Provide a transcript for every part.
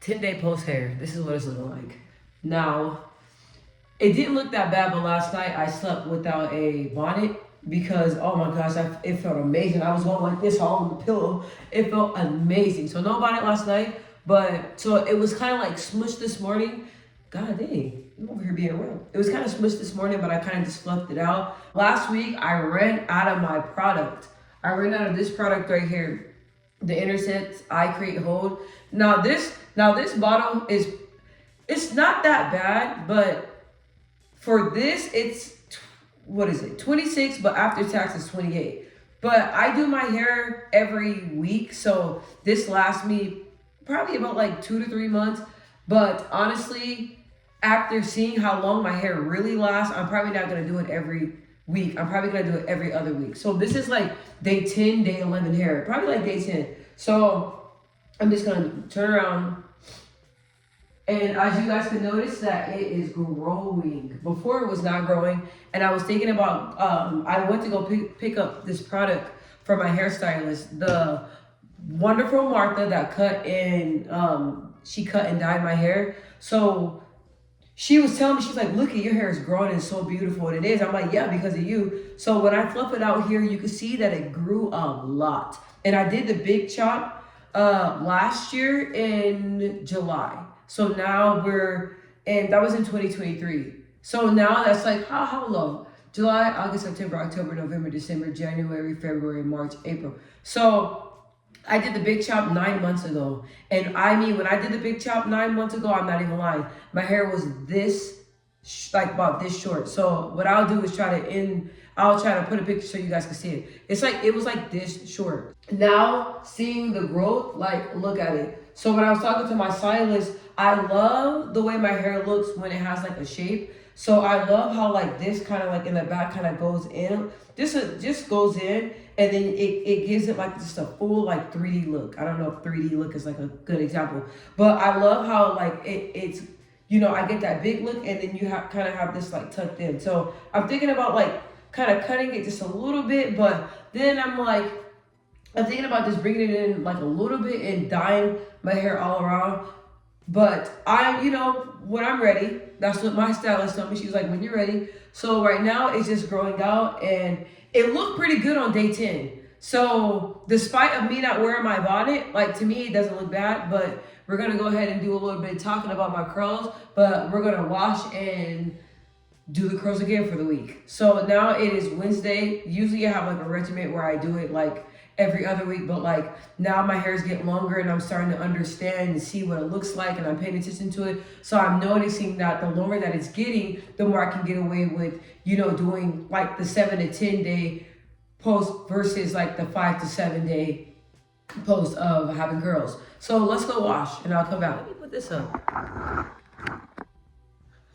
10-day post hair. This is what it's looking like. Now, it didn't look that bad, but last night I slept without a bonnet because, oh my gosh, it felt amazing. I was going like this all on the pillow. It felt amazing. So no bonnet last night, but so it was kind of like smushed this morning. God dang, I'm over here being real. It was kind of smushed this morning, but I kind of just fluffed it out. Last week, I ran out of my product. I ran out of this product right here, the Intersect Eye Create Hold. Now this bottle is, it's not that bad, but for this, it's, what is it, 26, but after tax is 28. But I do my hair every week, so this lasts me probably about like 2 to 3 months. But honestly, after seeing how long my hair really lasts, I'm probably not gonna do it every week. I'm probably gonna do it every other week. So this is like day 10, day 11 hair, probably like day 10. So I'm just gonna turn around. And as you guys can notice that it is growing. Before it was not growing. And I was thinking about, I went to go pick up this product for my hairstylist. The wonderful Martha that she cut and dyed my hair. So she was telling me, she's like, look at your hair is growing and so beautiful. And it is. I'm like, yeah, because of you. So when I fluff it out here, you can see that it grew a lot. And I did the big chop last year in July. So now and that was in 2023. So now that's like, how long? July, August, September, October, November, December, January, February, March, April. So I did the big chop 9 months ago. And I mean, when I did the big chop 9 months ago, I'm not even lying. My hair was this, like about this short. So what I'll do is I'll try to put a picture so you guys can see it. It was like this short. Now seeing the growth, like look at it. So when I was talking to my stylist, I love the way my hair looks when it has like a shape. So I love how like this kind of like in the back kind of goes in. This just goes in and then it gives it like just a full like 3D look. I don't know if 3D look is like a good example, but I love how like it's, you know, I get that big look and then you kind of have this like tucked in. So I'm thinking about like kind of cutting it just a little bit, but then I'm thinking about just bringing it in like a little bit and dyeing my hair all around. But when I'm ready, that's what my stylist told me. She was like, when you're ready. So right now it's just growing out and it looked pretty good on day 10. So despite of me not wearing my bonnet, like to me, it doesn't look bad, but we're going to go ahead and do a little bit of talking about my curls, but we're going to wash and do the curls again for the week. So now it is Wednesday. Usually I have like a regimen where I do it like every other week, but like now my hair's getting longer and I'm starting to understand and see what it looks like and I'm paying attention to it. So I'm noticing that the longer that it's getting, the more I can get away with, doing like the 7 to 10 day post versus like the 5 to 7 day post of having curls. So let's go wash and I'll come back. Let me put this up.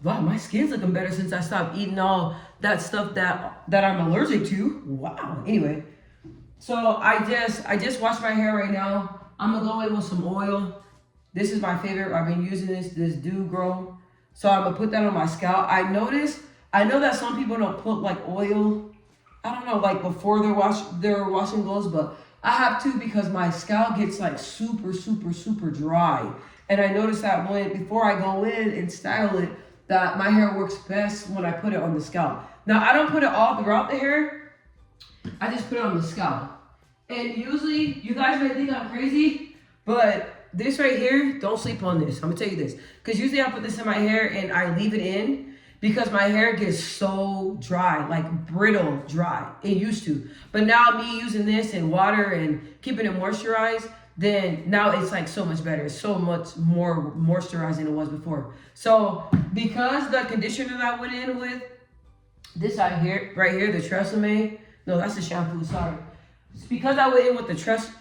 Wow, my skin's looking better since I stopped eating all that stuff that I'm allergic to. Wow. Anyway. So I just washed my hair right now. I'm gonna go in with some oil. This is my favorite. I've been using this Do Grow. So I'm gonna put that on my scalp. I know that some people don't put like oil, I don't know, like before their washing goes, but I have to because my scalp gets like super, super, super dry. And I noticed that before I go in and style it, that my hair works best when I put it on the scalp. Now I don't put it all throughout the hair. I just put it on the scalp. And usually, you guys may think I'm crazy, but this right here, don't sleep on this. I'm gonna tell you this. Because usually I put this in my hair and I leave it in because my hair gets so dry, like brittle dry. It used to. But now me using this and water and keeping it moisturized, then now it's like so much better. It's so much more moisturized than it was before. So because the conditioner that I went in with, this right here, the Tresemme, no, that's the shampoo, sorry. It's because I went in with the Tresemme,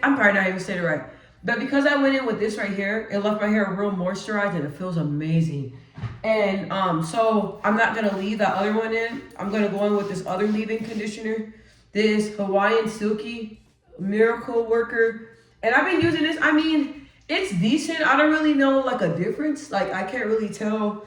I'm probably not even saying it right. But because I went in with this right here, it left my hair real moisturized and it feels amazing. And so I'm not gonna leave that other one in. I'm gonna go in with this other leave-in conditioner, this Hawaiian Silky Miracle Worker. And I've been using this, I mean, it's decent. I don't really know like a difference. Like I can't really tell,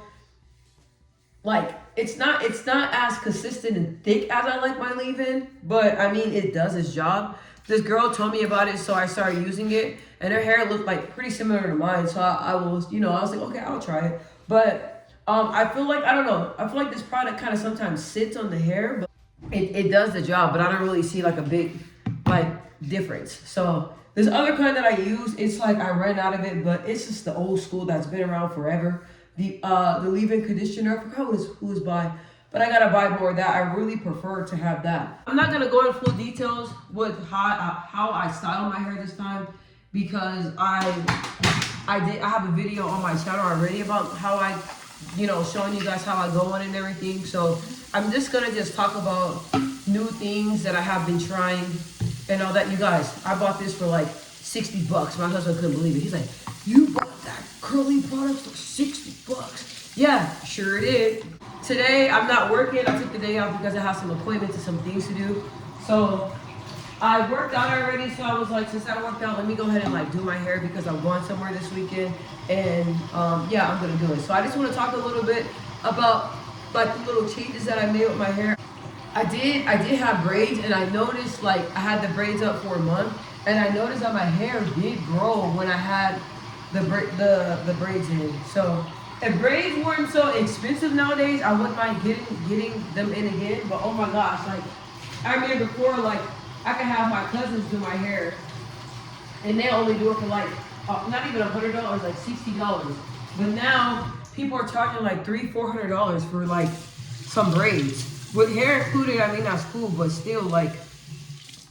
like, it's not as consistent and thick as I like my leave-in, but I mean, it does its job. this girl told me about it, so I started using it, and her hair looked like pretty similar to mine. So I was, I was like, okay, I'll try it. But I feel like, I don't know, I feel like this product kind of sometimes sits on the hair, but it does the job, but I don't really see like a big like difference. So this other kind that I use, it's like I ran out of it, but it's just the old school that's been around forever. The leave-in conditioner, I forgot who was by, but I gotta buy more of that. I really prefer to have that. I'm not gonna go into full details with how I style my hair this time, because I have a video on my channel already about how I, showing you guys how I go on and everything. So I'm just gonna talk about new things that I have been trying and all that. You guys, I bought this for like $60. My husband couldn't believe it. He's like, you bought that curly product for $60? Yeah, sure did. Today I'm not working. I took the day off because I have some appointments and some things to do. So I worked out already, so I was like, since I worked out, let me go ahead and like do my hair because I'm going somewhere this weekend, and yeah, I'm gonna do it. So I just want to talk a little bit about like the little changes that I made with my hair. I did have braids, and I noticed like I had the braids up for a month, and I noticed that my hair did grow when I had the braids in. So if braids weren't so expensive nowadays, I wouldn't mind getting them in again. But oh my gosh, like I remember before, like I could have my cousins do my hair, and they only do it for like not even $100, like $60. But now people are charging like $300-400 for like some braids with hair included. I mean, that's cool, but still, like,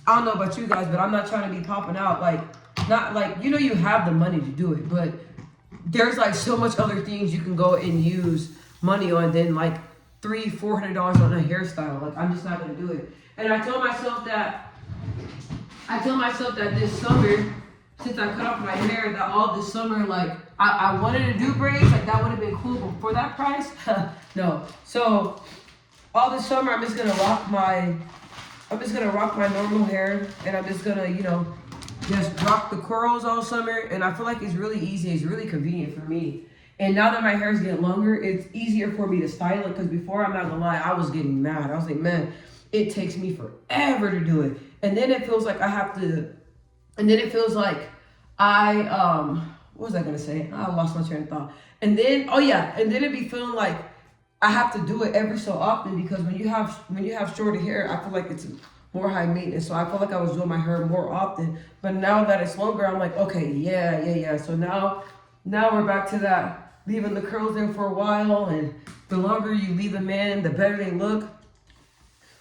I don't know about you guys, but I'm not trying to be popping out like, not like, you have the money to do it, but there's like so much other things you can go and use money on than like $300-400 on a hairstyle. Like, I'm just not gonna do it. And I told myself that this summer, since I cut off my hair, that all this summer, like I wanted to do braids, like that would have been cool, but for that price, no. So all this summer, I'm just gonna rock my normal hair, and I'm just gonna, just rock the curls all summer. And I feel like it's really easy, it's really convenient for me. And now that my hair is getting longer, it's easier for me to style it, because before, I'm not gonna lie, I was getting mad. I was like, man, it takes me forever to do it. And then it feels like what was I gonna say? I lost my train of thought. And then it be feeling like I have to do it every so often, because when you have shorter hair, I feel like it's more high maintenance. So I felt like I was doing my hair more often. But now that it's longer, I'm like, okay, yeah. So now we're back to that, leaving the curls in for a while, and the longer you leave them in, the better they look.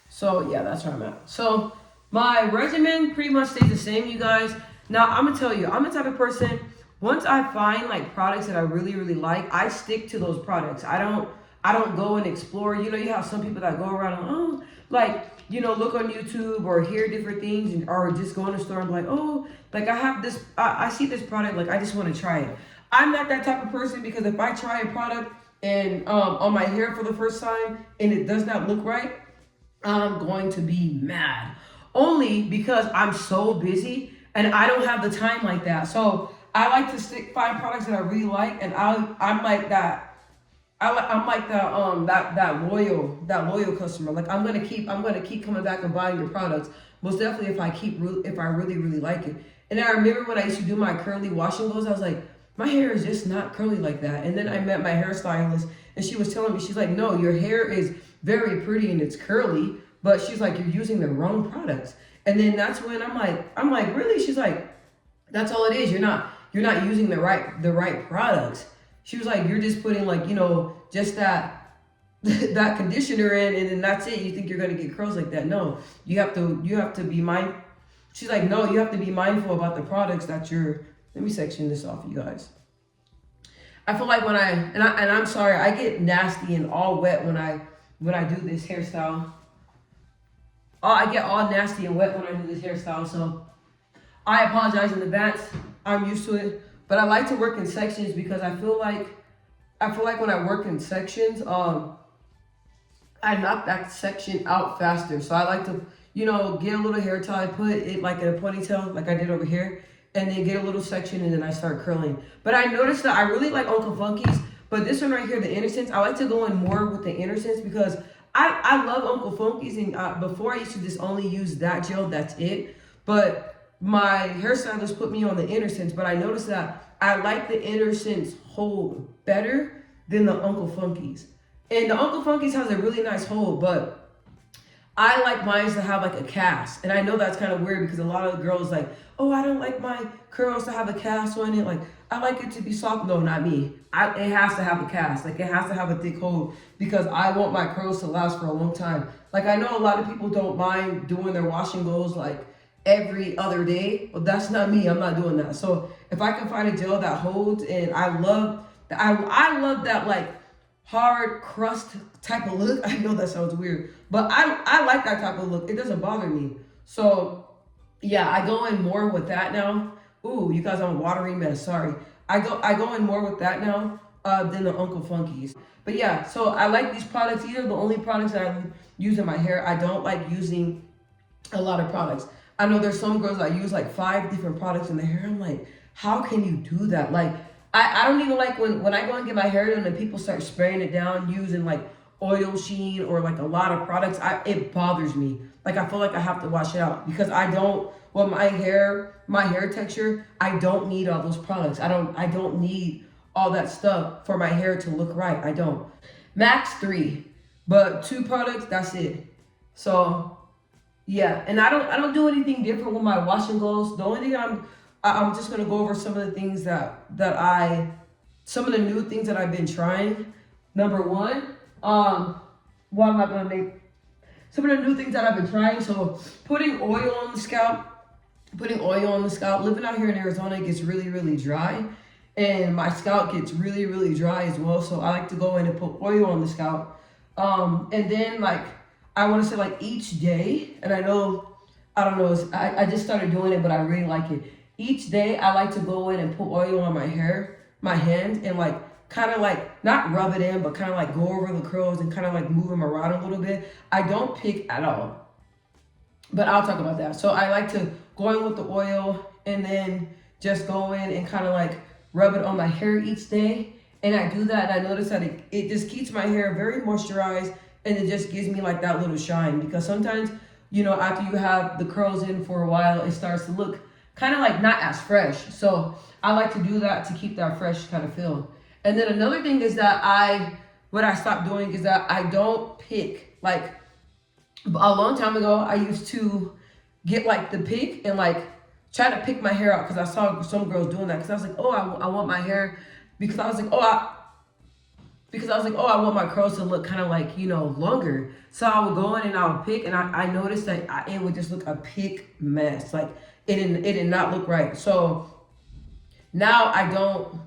So yeah, that's where I'm at. So my regimen pretty much stays the same, you guys. Now I'm gonna tell you, I'm the type of person, once I find like products that I really, really like, I stick to those products. I don't go and explore. You have some people that go around, look on YouTube or hear different things, or just go in the store and be like, oh, like I have this, I see this product, like I just want to try it. I'm not that type of person, because if I try a product and on my hair for the first time and it does not look right, I'm going to be mad. Only because I'm so busy and I don't have the time like that. So I like to find products that I really like, and I'm like that. I'm like that loyal customer. Like I'm gonna keep coming back and buying your products. Most definitely if I really, really like it. And I remember when I used to do my curly wash and goes, I was like, my hair is just not curly like that. And then I met my hairstylist, and she was telling me, she's like, no, your hair is very pretty and it's curly, but she's like, you're using the wrong products. And then that's when I'm like, really? She's like, that's all it is. You're not using the right products. She was like, you're just putting like, just that conditioner in, and then that's it. You think you're gonna get curls like that? No, you have to be mindful. She's like, no, you have to be mindful about the products that you're. Let me section this off, you guys. I feel like I'm sorry, I get nasty and all wet when I do this hairstyle. I get all nasty and wet when I do this hairstyle, so I apologize in advance. I'm used to it, but I like to work in sections, because I feel like when I work in sections, I knock that section out faster. So I like to, get a little hair tie, put it like in a ponytail, like I did over here, and then get a little section, and then I start curling. But I noticed that I really like Uncle Funky's, but this one right here, the Innocence, I like to go in more with the Innocence, because I love Uncle Funky's, and before I used to just only use that gel, that's it. But my hairstylist put me on the Inner but I noticed that I like the Inner hold better than the Uncle Funky's. And the Uncle Funky's has a really nice hold, but I like mine to have like a cast. And I know that's kind of weird because a lot of girls like, oh, I don't like my curls to have a cast on it. Like, I like it to be soft. No, not me. It has to have a cast. Like, it has to have a thick hold because I want my curls to last for a long time. Like, I know a lot of people don't mind doing their wash and goes like every other day. But that's not me. I'm not doing that. So if I can find a gel that holds, and I love that like hard crust type of look. I know that sounds weird, but I like that type of look. It doesn't bother me. So yeah, I go in more with that now. Ooh, you guys, I'm a watery mess. Sorry. I go in more with that now than the Uncle Funky's. But yeah, so I like these products. These are the only products that I use in my hair. I don't like using a lot of products. I know there's some girls that use like 5 different products in their hair. I'm like, how can you do that? Like, I don't even like when I go and get my hair done and people start spraying it down using like oil sheen or like a lot of products. It bothers me. Like, I feel like I have to wash it out because I don't, well, my hair texture, I don't need all those products. I don't need all that stuff for my hair to look right. I don't. Max 3, but 2 products, that's it. So yeah, and I don't do anything different with my wash and goes. The only thing I'm just gonna go over some of the things some of the new things that I've been trying. Number 1, what am I gonna make? Some of the new things that I've been trying. So putting oil on the scalp. Living out here in Arizona, it gets really, really dry. And my scalp gets really, really dry as well. So I like to go in and put oil on the scalp. And then like, I want to say like each day, and I don't know, I just started doing it, but I really like it. Each day I like to go in and put oil on my hair, my hand, and like kind of like not rub it in, but kind of like go over the curls and kind of like move them around a little bit. I don't pick at all, but I'll talk about that. So I like to go in with the oil and then just go in and kind of like rub it on my hair each day. And I do that, and I notice that it just keeps my hair very moisturized, and it just gives me like that little shine. Because sometimes, you know, after you have the curls in for a while, it starts to look kind of like not as fresh. So I like to do that to keep that fresh kind of feel. And then another thing is that what I stopped doing is that I don't pick. Like, a long time ago, I used to get like the pick and like try to pick my hair out because I saw some girls doing that. Because I was like, oh, I want my hair, because I was like, I want my curls to look kind of like, you know, longer. So I would go in and I would pick, and I noticed that it would just look a pick mess. Like, it did not look right. So now I don't.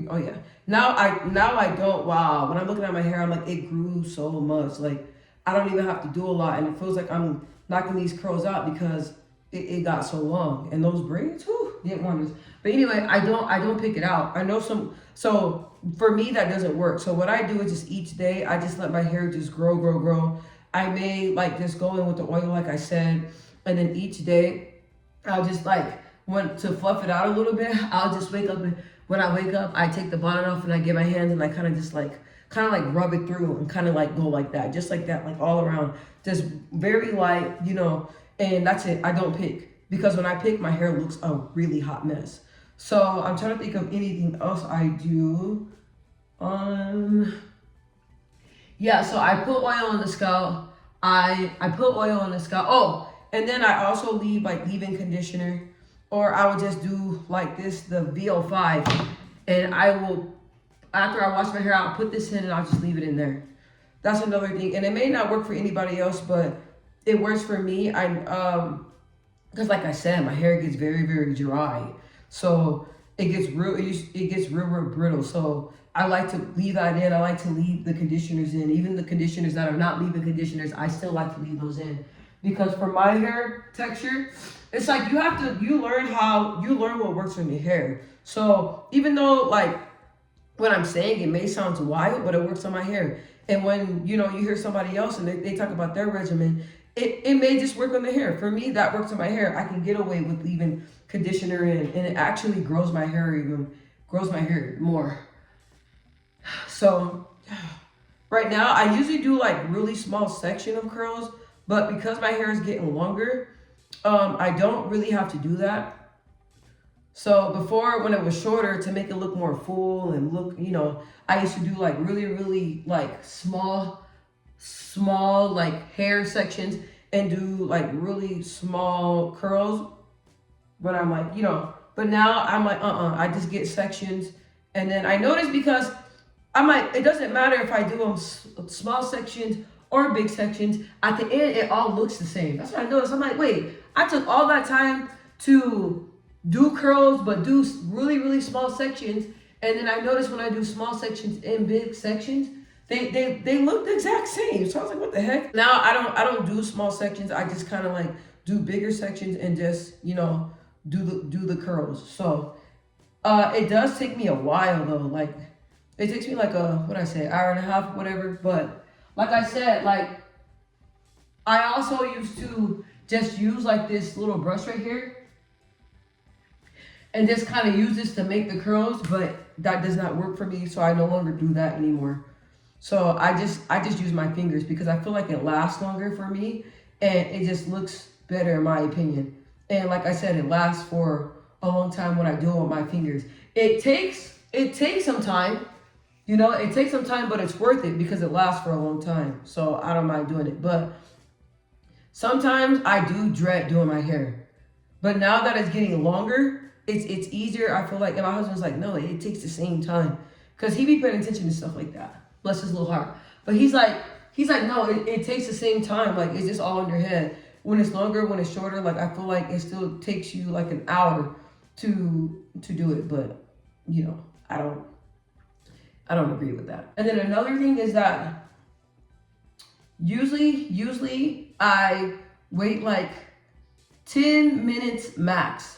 Oh yeah. Now I don't. Wow. When I'm looking at my hair, I'm like, it grew so much. Like, I don't even have to do a lot, and it feels like I'm knocking these curls out because it got so long. And those braids, whew, did wonders. But anyway, I don't pick it out. I know some. So for me, that doesn't work. So what I do is just each day, I just let my hair just grow. I may like just go in with the oil, like I said, and then each day I'll just like want to fluff it out a little bit. I'll just wake up, and when I wake up, I take the bonnet off and I get my hands and I kind of rub it through and kind of like go like that, just like that, like all around, just very light, you know, and that's it. I don't pick, because when I pick, my hair looks a really hot mess. So I'm trying to think of anything else I do. Yeah, so I put oil on the scalp. I put oil on the scalp. Oh, and then I also leave like leave-in conditioner, or I would just do like this, the VO5, and I will, after I wash my hair, I'll put this in and I'll just leave it in there. That's another thing, and it may not work for anybody else, but it works for me. Because like I said, my hair gets very, very dry, so it gets real brittle. So I like to leave that in. I like to leave the conditioners in, even the conditioners that are not leave-in conditioners. I still like to leave those in, because for my hair texture, it's like you learn what works on your hair. So even though like what I'm saying, it may sound wild, but it works on my hair. And when, you know, you hear somebody else and they talk about their regimen, it may just work on the hair. For me, that works on my hair. I can get away with leaving conditioner in, and it actually grows my hair more. So right now, I usually do like really small section of curls, but because my hair is getting longer, I don't really have to do that. So before, when it was shorter, to make it look more full and look, I used to do like really, really like small like hair sections and do like really small curls. But I'm like, but now I'm like, I just get sections. And then I noticed, because I'm like, it doesn't matter if I do them small sections or big sections. At the end, it all looks the same. That's what I noticed. I'm like, wait, I took all that time to do curls, but do really, really small sections. And then I noticed when I do small sections and big sections, they look the exact same. So I was like, what the heck? Now I don't do small sections. I just kind of like do bigger sections and just, do the curls. So it does take me a while though. Like, it takes me like hour and a half, whatever. But like I said, like, I also used to just use like this little brush right here and just kind of use this to make the curls, but that does not work for me, so I no longer do that anymore. So I just use my fingers because I feel like it lasts longer for me and it just looks better in my opinion. And like I said, it lasts for a long time when I do it with my fingers. It takes some time, it takes some time, but it's worth it because it lasts for a long time. So I don't mind doing it. But sometimes I do dread doing my hair. But now that it's getting longer, it's easier. I feel like, and my husband's like, no, it takes the same time. Because he be paying attention to stuff like that. Bless his little heart. But he's like, no, it takes the same time. Like, it's just all in your head. When it's longer, when it's shorter, like, I feel like it still takes you like an hour to do it. But, I don't agree with that. And then another thing is that usually I wait like 10 minutes max.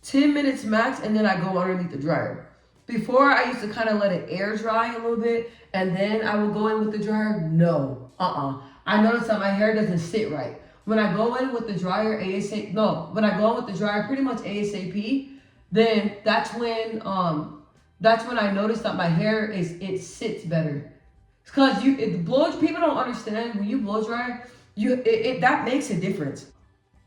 10 minutes max, and then I go underneath the dryer. Before, I used to kind of let it air dry a little bit, and then I would go in with the dryer. No, I noticed that my hair doesn't sit right. When I go in with the dryer when I go in with the dryer pretty much ASAP, then that's when I notice that my hair it sits better. Because people don't understand, when you blow dry, that makes a difference.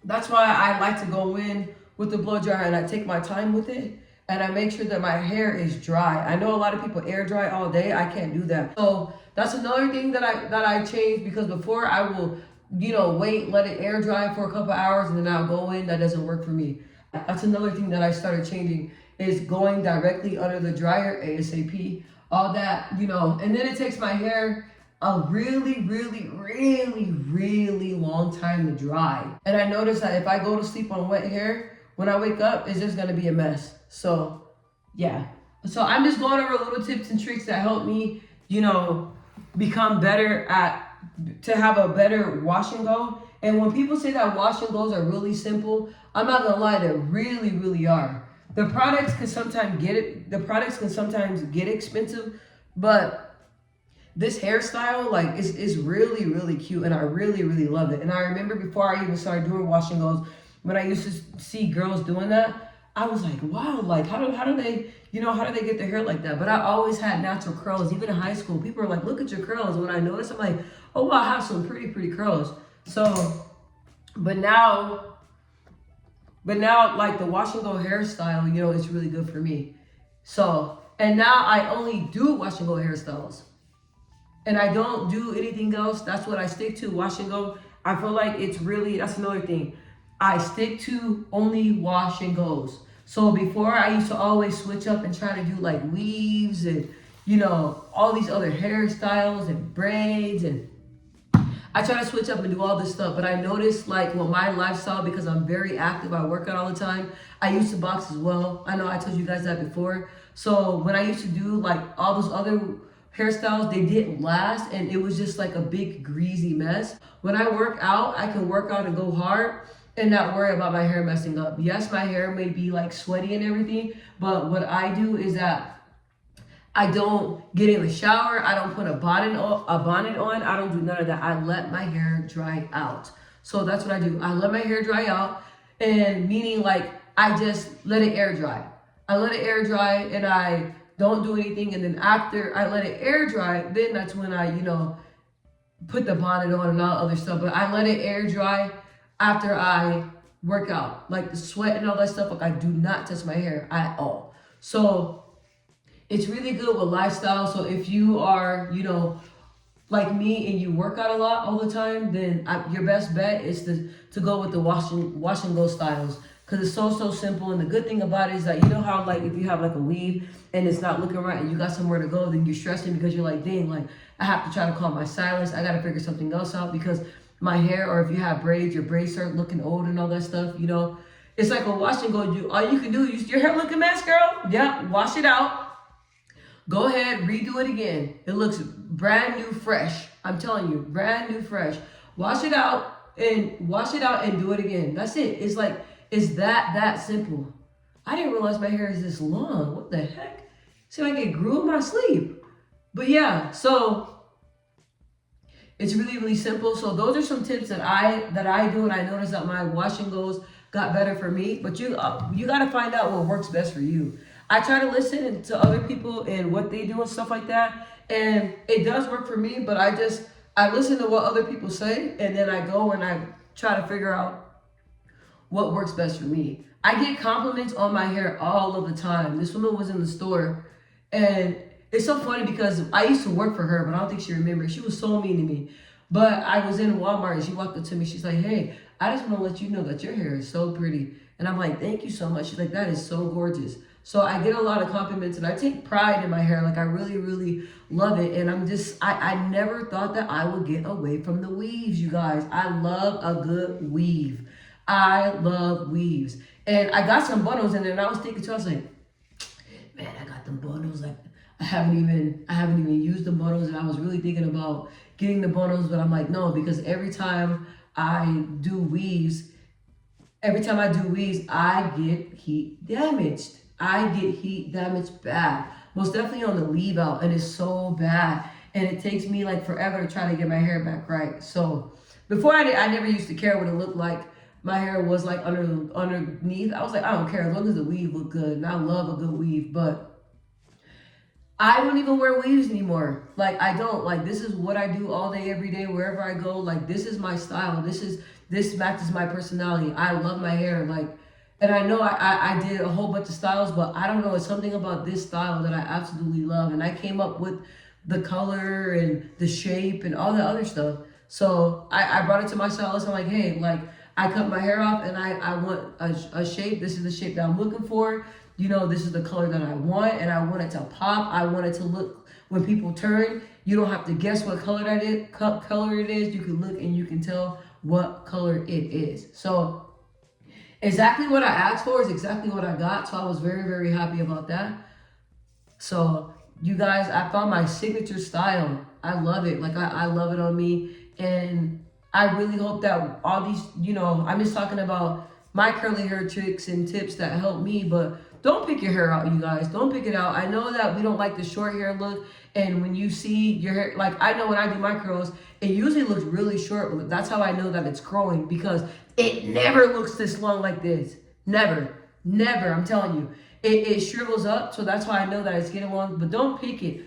That's why I like to go in with the blow dryer and I take my time with it and I make sure that my hair is dry. I know a lot of people air dry all day. I can't do that. So that's another thing that I changed, because before I will, wait, let it air dry for a couple hours and then I'll go in. That doesn't work for me. That's another thing that I started changing, is going directly under the dryer ASAP. All that, and then it takes my hair a really, really, really, really long time to dry. And I noticed that if I go to sleep on wet hair, when I wake up, it's just gonna be a mess. So, yeah. So I'm just going over little tips and tricks that help me, become better to have a better wash and go. And when people say that wash and goes are really simple, I'm not gonna lie, they really, really are. The products can sometimes get expensive, but this hairstyle, like, is really, really cute, and I really, really love it. And I remember before I even started doing wash and goes, when I used to see girls doing that, I was like, wow, like, how do they get their hair like that? But I always had natural curls, even in high school. People are like, look at your curls. And when I noticed, I'm like, oh, wow, I have some pretty, pretty curls. So, but now, like, the wash and go hairstyle, it's really good for me. So, and now I only do wash and go hairstyles. And I don't do anything else. That's what I stick to, wash and go. I feel like that's another thing. I stick to only wash and goes. So before, I used to always switch up and try to do like weaves and, all these other hairstyles and braids, and I try to switch up and do all this stuff. But I noticed, like, with my lifestyle, because I'm very active, I work out all the time, I used to box as well. I know I told you guys that before. So when I used to do like all those other hairstyles, they didn't last, and it was just like a big greasy mess. When I work out, I can work out and go hard and not worry about my hair messing up. Yes, my hair may be like sweaty and everything, but what I do is that I don't get in the shower. I don't put a bonnet on. I don't do none of that. I let my hair dry out. So that's what I do. I let my hair dry out, and meaning, like, I just let it air dry. I let it air dry and I don't do anything. And then after I let it air dry, then that's when I, put the bonnet on and all other stuff. But I let it air dry after I work out. Like the sweat and all that stuff, like I do not touch my hair at all. So it's really good with lifestyle. So if you are, like me and you work out a lot all the time, then your best bet is to go with the wash and go styles, because it's so simple. And the good thing about it is that, you know how like if you have like a weave and it's not looking right and you got somewhere to go, then you're stressing because you're like, dang, like I have to try to call my stylist, I got to figure something else out because my hair, or if you have braids, your braids start looking old and all that stuff. It's like a wash and go. All you can do, your hair looking mess, girl, yeah, wash it out. Go ahead, redo it again. It looks brand new, fresh. I'm telling you, brand new, fresh. Wash it out and do it again. That's it. It's that simple. I didn't realize my hair is this long. What the heck? Seemed like it grew in my sleep. But yeah, so it's really simple. So those are some tips that I do, and I noticed that my wash and goes got better for me. But you got to find out what works best for you. I try to listen to other people and what they do and stuff like that, and it does work for me. But I listen to what other people say, and then I go and I try to figure out what works best for me. I get compliments on my hair all of the time. This woman was in the store, and it's so funny because I used to work for her, but I don't think she remembers. She was so mean to me. But I was in Walmart and she walked up to me. She's like, hey, I just want to let you know that your hair is so pretty. And I'm like, thank you so much. She's like, that is so gorgeous. So I get a lot of compliments and I take pride in my hair. Like I really love it. And I never thought that I would get away from the weaves, you guys. I love a good weave. I love weaves. And I got some bundles in there and I was thinking to myself, I was like, man, I got them bundles. Like I haven't even used the bundles, and I was really thinking about getting the bundles, but I'm like, no, because every time I do weaves, I get heat damaged. I get heat damaged bad. Most definitely on the leave out, and it's so bad. And it takes me like forever to try to get my hair back right. So before I never used to care what it looked like. My hair was like underneath. I was like, I don't care as long as the weave look good. And I love a good weave, but I don't even wear weaves anymore. Like I don't. Like this is what I do all day, every day, wherever I go. Like this is my style. This matches my personality. I love my hair. Like, and I know I did a whole bunch of styles, but I don't know. It's something about this style that I absolutely love. And I came up with the color and the shape and all the other stuff. So I brought it to my stylist. I'm like, hey, like I cut my hair off and I want a shape. This is the shape that I'm looking for. This is the color that I want, and I want it to pop. I want it to look, when people turn, you don't have to guess what color it is. You can look and you can tell what color it is. So exactly what I asked for is exactly what I got. So I was very happy about that. So you guys, I found my signature style. I love it. Like I love it on me. And I really hope that all these, I'm just talking about my curly hair tricks and tips that help me, but don't pick your hair out, you guys. Don't pick it out. I know that we don't like the short hair look, and when you see your hair, like I know when I do my curls, it usually looks really short, but that's how I know that it's growing, because it never looks this long like this. Never, I'm telling you. It shrivels up, so that's why I know that it's getting long, but don't pick it.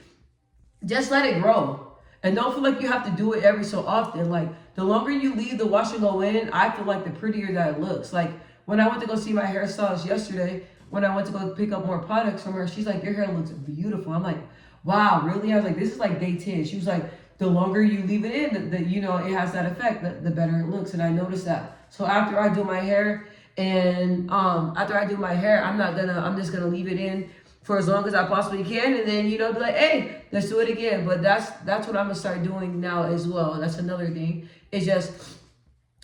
Just let it grow. And don't feel like you have to do it every so often. Like the longer you leave the wash and go in, I feel like the prettier that it looks. Like when I went to go see my hairstylist yesterday, when I went to go pick up more products from her, she's like, your hair looks beautiful. I'm like, wow, really? I was like, this is like day 10. She was like, the longer you leave it in, it has that effect, the better it looks. And I noticed that. So after I do my hair, I'm just gonna leave it in for as long as I possibly can, and then be like, hey, let's do it again. But that's what I'm gonna start doing now as well. And that's another thing. It's just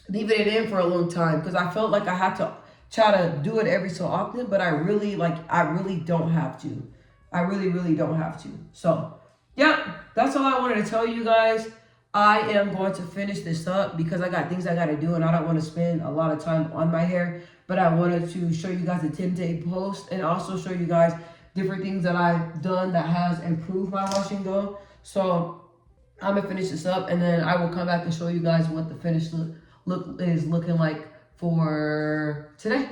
leaving it in for a long time, because I felt like I had to try to do it every so often, but I really don't have to. I really don't have to. So yeah, that's all I wanted to tell you guys. I am going to finish this up because I got things I got to do, and I don't want to spend a lot of time on my hair. But I wanted to show you guys the 10-day post, and also show you guys different things that I've done that has improved my wash and go. So I'm gonna finish this up, and then I will come back and show you guys what the finished look is looking like for today.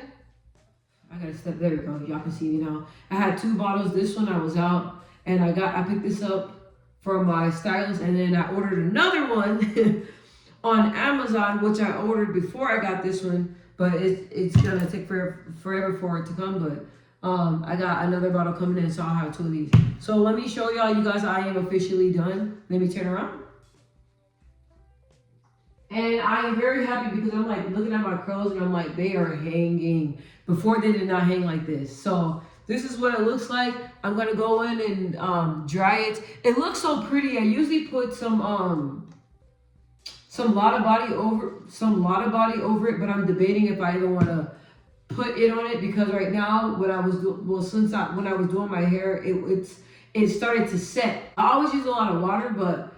I gotta step, there we go, y'all can see me now. I had 2 bottles. This one I was out, and I picked this up from my stylist, and then I ordered another one on Amazon, which I ordered before I got this one. but it's gonna take forever for it to come. But I got another bottle coming in, so I'll have 2 of these. So let me show y'all, you guys, I am officially done. Let me turn around. And I am very happy because I'm like looking at my curls and I'm like, they are hanging. Before they did not hang like this. So this is what it looks like. I'm gonna go in and dry it. It looks so pretty. I usually put some Lotta Body over it, but I'm debating if I even want to put it on it because right now when I was doing my hair, it started to set. I always use a lot of water, but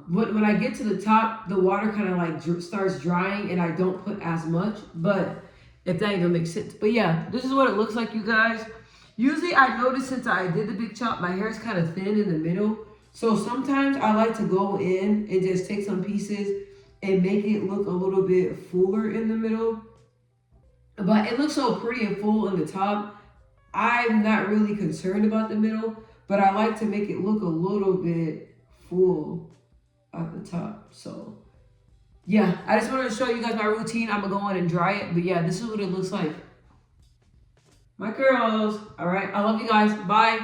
when I get to the top, the water kind of like starts drying and I don't put as much, but if that even makes sense. But yeah, this is what it looks like, you guys. Usually I noticed since I did the big chop, my hair is kind of thin in the middle. So sometimes I like to go in and just take some pieces and make it look a little bit fuller in the middle. But it looks so pretty and full in the top. I'm not really concerned about the middle, but I like to make it look a little bit full at the top. So yeah, I just wanted to show you guys my routine. I'm gonna go in and dry it, but yeah, this is what it looks like. My girls, all right, I love you guys. Bye.